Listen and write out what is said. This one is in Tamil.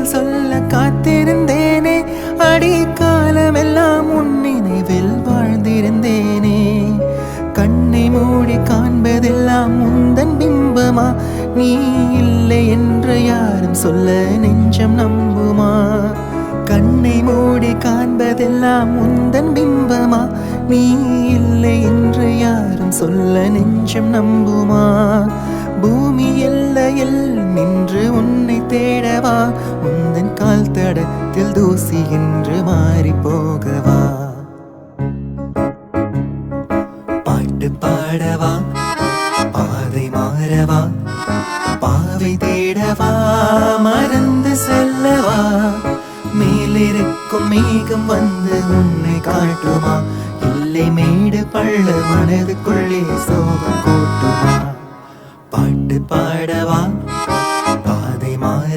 சொல்ல காத்திருந்தேனே அடி காலமெல்லாம் உன் நினைவில் வாழ்ந்திருந்தேனே கண்ணை மூடி காண்பதெல்லாம் உந்தன் பிம்பமா நீ இல்லை என்று யாரும் சொல்ல நெஞ்சம் நம்புமா கண்ணை மூடி காண்பதெல்லாம் உந்தன் பிம்பமா நீ இல்லை என்று யாரும் சொல்ல நெஞ்சம் நம்புமா பூமி எல்லையில் நின்று உன்னை தேடவா உந்தன் கால் தடத்தில் தூசி என்று மாறி போகவா பாட்டு பாடவா பாதை மாறவா பாவை தேடவா மறந்து செல்லவா மேலிருக்கும் மேகம் வந்து உன்னை காட்டுமா இல்லை மேடு பள்ள மனதுக்குள்ளே சோகம் கூட்டுமா பாட்டு பாட